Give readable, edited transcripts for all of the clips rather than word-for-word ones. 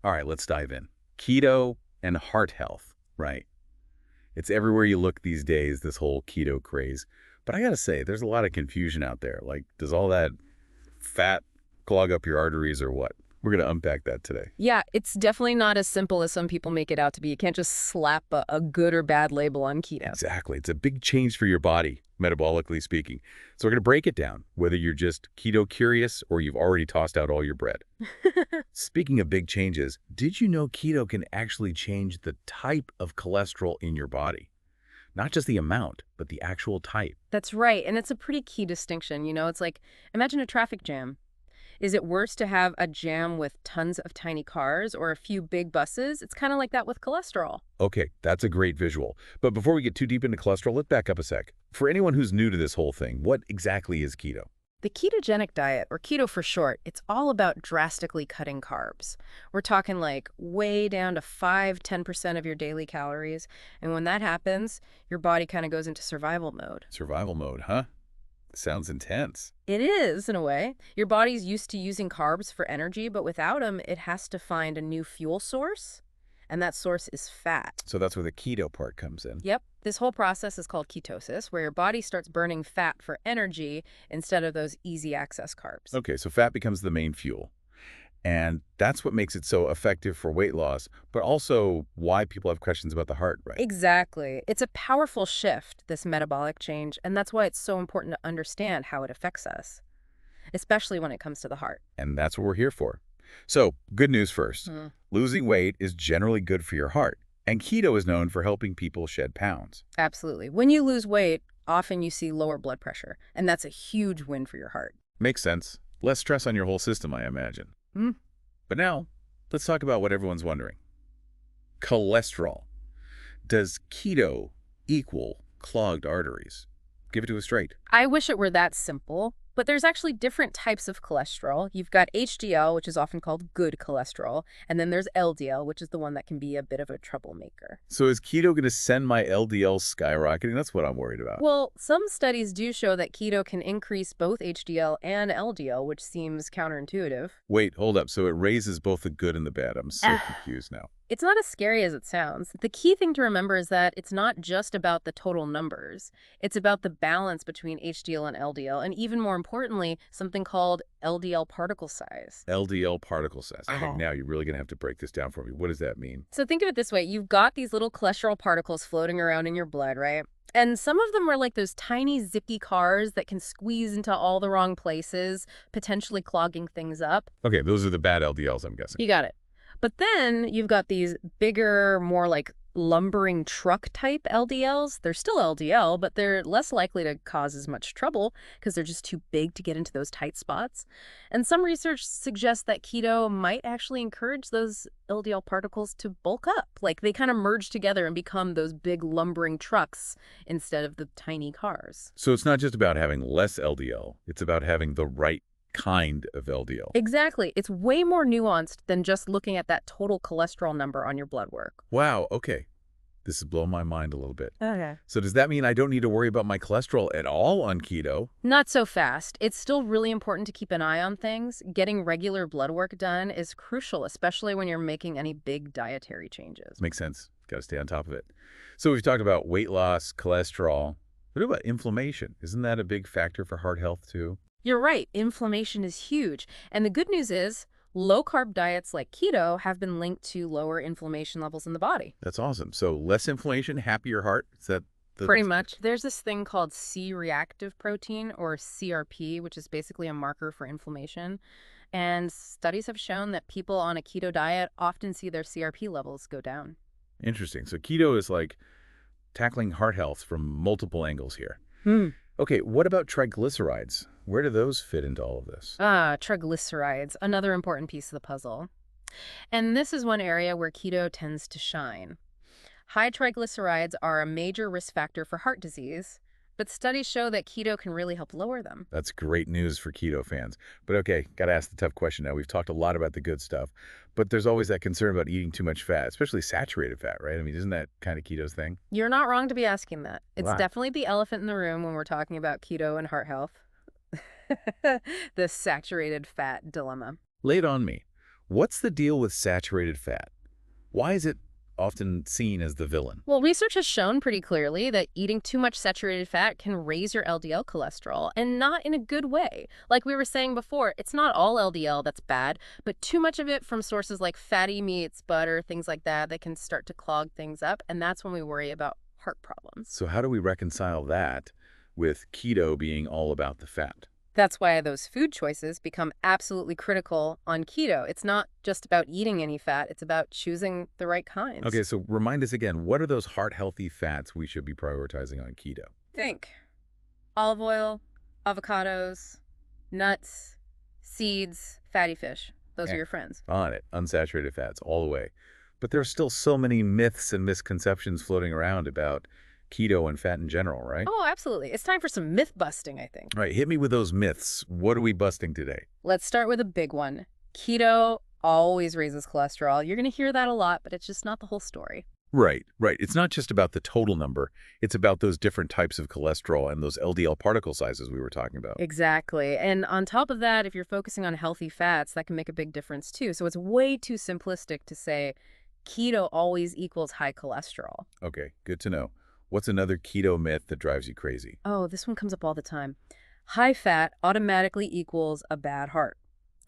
All right, let's dive in. Keto and heart health, right? It's everywhere you look these days, this whole keto craze. But I gotta say, there's a lot of confusion out there. Like, does all that fat clog up your arteries or what? We're gonna unpack that today. Yeah, it's definitely not as simple as some people make it out to be. You can't just slap a good or bad label on keto. Exactly. It's a big change for your body, metabolically speaking. So we're gonna break it down, whether you're just keto curious or you've already tossed out all your bread. Speaking of big changes, did you know keto can actually change the type of cholesterol in your body? Not just the amount, but the actual type. That's right, and it's a pretty key distinction. It's like, imagine a traffic jam. Is it worse to have a jam with tons of tiny cars or a few big buses? It's kind of like that with cholesterol. Okay, that's a great visual. But before we get too deep into cholesterol, let's back up a sec. For anyone who's new to this whole thing, what exactly is keto? The ketogenic diet, or keto for short, it's all about drastically cutting carbs. We're talking like way down to 5–10% of your daily calories. And when that happens, your body kind of goes into survival mode. Survival mode, huh? Sounds intense. It is, in a way. Your body's used to using carbs for energy, but without them, it has to find a new fuel source, and that source is fat. So that's where the keto part comes in. Yep, this whole process is called ketosis, where your body starts burning fat for energy instead of those easy access carbs. Okay, so fat becomes the main fuel. And that's what makes it so effective for weight loss, but also why people have questions about the heart, right? Exactly. It's a powerful shift, this metabolic change, and that's why it's so important to understand how it affects us, especially when it comes to the heart. And that's what we're here for. So, good news first. Losing weight is generally good for your heart, and keto is known for helping people shed pounds. Absolutely. When you lose weight, often you see lower blood pressure, and that's a huge win for your heart. Makes sense. Less stress on your whole system, I imagine. Hmm. But now, let's talk about what everyone's wondering. Cholesterol. Does keto equal clogged arteries? Give it to us straight. I wish it were that simple, but there's actually different types of cholesterol. You've got HDL, which is often called good cholesterol, and then there's LDL, which is the one that can be a bit of a troublemaker. So is keto going to send my LDL skyrocketing? That's what I'm worried about. Well, some studies do show that keto can increase both HDL and LDL, which seems counterintuitive. Wait, hold up. So it raises both the good and the bad. I'm so confused now. It's not as scary as it sounds. The key thing to remember is that it's not just about the total numbers. It's about the balance between HDL and LDL, and even more importantly, something called LDL particle size. LDL particle size. Okay, now you're really going to have to break this down for me. What does that mean? So think of it this way. You've got these little cholesterol particles floating around in your blood, right? And some of them are like those tiny zippy cars that can squeeze into all the wrong places, potentially clogging things up. Okay, those are the bad LDLs, I'm guessing. You got it. But then you've got these bigger, more like lumbering truck type LDLs. They're still LDL, but they're less likely to cause as much trouble because they're just too big to get into those tight spots. And some research suggests that keto might actually encourage those LDL particles to bulk up. Like they kind of merge together and become those big lumbering trucks instead of the tiny cars. So it's not just about having less LDL. It's about having the right kind of LDL. Exactly. It's way more nuanced than just looking at that total cholesterol number on your blood work. Wow, okay. This is blowing my mind a little bit. Okay. So does that mean I don't need to worry about my cholesterol at all on keto? Not so fast. It's still really important to keep an eye on things. Getting regular blood work done is crucial, especially when you're making any big dietary changes. Makes sense. Got to stay on top of it. So we've talked about weight loss, cholesterol. What about inflammation? Isn't that a big factor for heart health too? You're right. Inflammation is huge. And the good news is low-carb diets like keto have been linked to lower inflammation levels in the body. That's awesome. So less inflammation, happier heart? Is that Pretty much. There's this thing called C-reactive protein, or CRP, which is basically a marker for inflammation. And studies have shown that people on a keto diet often see their CRP levels go down. Interesting. So keto is like tackling heart health from multiple angles here. Okay, what about triglycerides? Where do those fit into all of this? Triglycerides, another important piece of the puzzle. And this is one area where keto tends to shine. High triglycerides are a major risk factor for heart disease, but studies show that keto can really help lower them. That's great news for keto fans. But okay, got to ask the tough question now. We've talked a lot about the good stuff, but there's always that concern about eating too much fat, especially saturated fat, right? I mean, isn't that kind of keto's thing? You're not wrong to be asking that. It's Wow. definitely the elephant in the room when we're talking about keto and heart health. The saturated fat dilemma. Lay it on me. What's the deal with saturated fat? Why is it often seen as the villain? Well, research has shown pretty clearly that eating too much saturated fat can raise your LDL cholesterol, and not in a good way. Like we were saying before, it's not all LDL that's bad, but too much of it from sources like fatty meats, butter, things like that can start to clog things up, and that's when we worry about heart problems. So how do we reconcile that with keto being all about the fat? That's why those food choices become absolutely critical on keto. It's not just about eating any fat, it's about choosing the right kinds. Okay, so remind us again, what are those heart-healthy fats we should be prioritizing on keto? Think olive oil, avocados, nuts, seeds, fatty fish. Those are your friends. On it, unsaturated fats, all the way. But there are still so many myths and misconceptions floating around about keto and fat in general, right? Oh, absolutely. It's time for some myth busting, I think. All right, hit me with those myths. What are we busting today? Let's start with a big one. Keto always raises cholesterol. You're going to hear that a lot, but it's just not the whole story. Right, right. It's not just about the total number. It's about those different types of cholesterol and those LDL particle sizes we were talking about. Exactly. And on top of that, if you're focusing on healthy fats, that can make a big difference too. So it's way too simplistic to say keto always equals high cholesterol. Okay, good to know. What's another keto myth that drives you crazy? Oh, this one comes up all the time. High fat automatically equals a bad heart.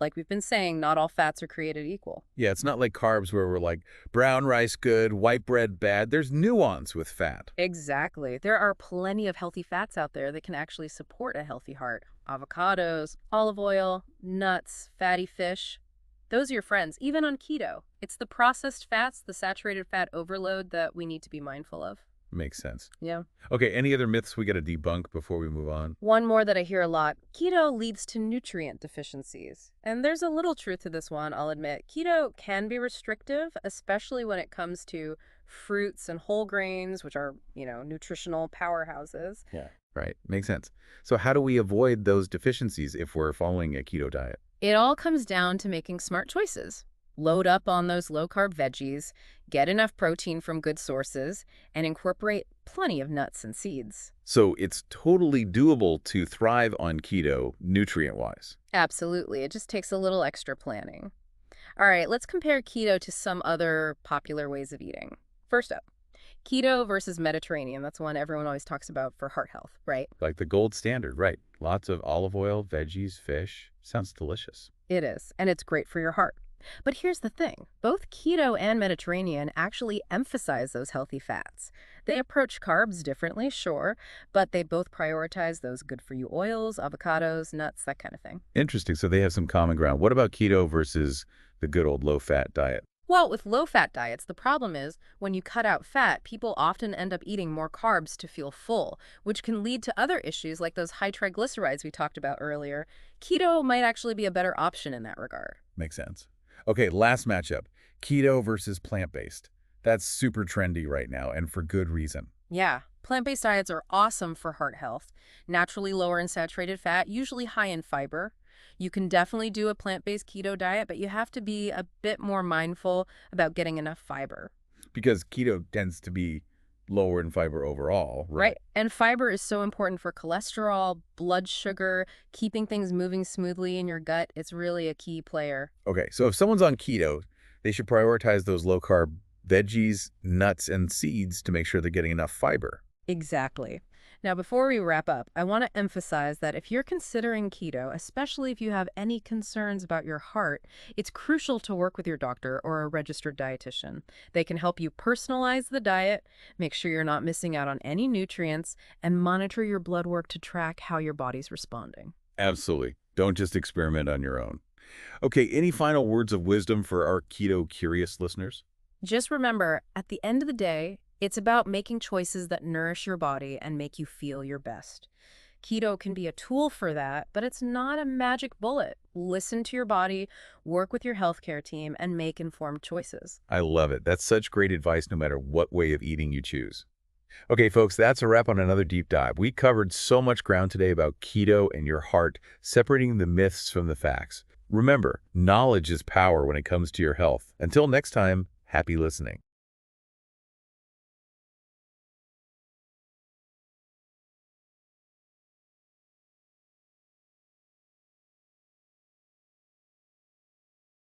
Like we've been saying, not all fats are created equal. Yeah, it's not like carbs where we're like, brown rice good, white bread bad. There's nuance with fat. Exactly. There are plenty of healthy fats out there that can actually support a healthy heart. Avocados, olive oil, nuts, fatty fish. Those are your friends, even on keto. It's the processed fats, the saturated fat overload that we need to be mindful of. Makes sense. Yeah. Okay, any other myths we got to debunk before we move on? One more that I hear a lot, keto leads to nutrient deficiencies. And there's a little truth to this one, I'll admit. Keto can be restrictive, especially when it comes to fruits and whole grains, which are, nutritional powerhouses. Yeah. Right, makes sense. So how do we avoid those deficiencies if we're following a keto diet? It all comes down to making smart choices. Load up on those low-carb veggies, get enough protein from good sources, and incorporate plenty of nuts and seeds. So it's totally doable to thrive on keto nutrient-wise. Absolutely. It just takes a little extra planning. All right, let's compare keto to some other popular ways of eating. First up, keto versus Mediterranean. That's one everyone always talks about for heart health, right? Like the gold standard, right? Lots of olive oil, veggies, fish. Sounds delicious. It is, and it's great for your heart. But here's the thing. Both keto and Mediterranean actually emphasize those healthy fats. They approach carbs differently, sure, but they both prioritize those good-for-you oils, avocados, nuts, that kind of thing. Interesting. So they have some common ground. What about keto versus the good old low-fat diet? Well, with low-fat diets, the problem is when you cut out fat, people often end up eating more carbs to feel full, which can lead to other issues like those high triglycerides we talked about earlier. Keto might actually be a better option in that regard. Makes sense. Okay, last matchup, keto versus plant-based. That's super trendy right now, and for good reason. Yeah, plant-based diets are awesome for heart health. Naturally lower in saturated fat, usually high in fiber. You can definitely do a plant-based keto diet, but you have to be a bit more mindful about getting enough fiber. Because keto tends to be lower in fiber overall, Right. And fiber is so important for cholesterol, blood sugar, keeping things moving smoothly in your gut. It's really a key player. Okay, so if someone's on keto, they should prioritize those low-carb veggies, nuts, and seeds to make sure they're getting enough fiber. Exactly. Now, before we wrap up, I want to emphasize that if you're considering keto, especially if you have any concerns about your heart, it's crucial to work with your doctor or a registered dietitian. They can help you personalize the diet, make sure you're not missing out on any nutrients, and monitor your blood work to track how your body's responding. Absolutely. Don't just experiment on your own. Okay, any final words of wisdom for our keto-curious listeners? Just remember, at the end of the day, it's about making choices that nourish your body and make you feel your best. Keto can be a tool for that, but it's not a magic bullet. Listen to your body, work with your healthcare team, and make informed choices. I love it. That's such great advice no matter what way of eating you choose. Okay, folks, that's a wrap on another deep dive. We covered so much ground today about keto and your heart, separating the myths from the facts. Remember, knowledge is power when it comes to your health. Until next time, happy listening.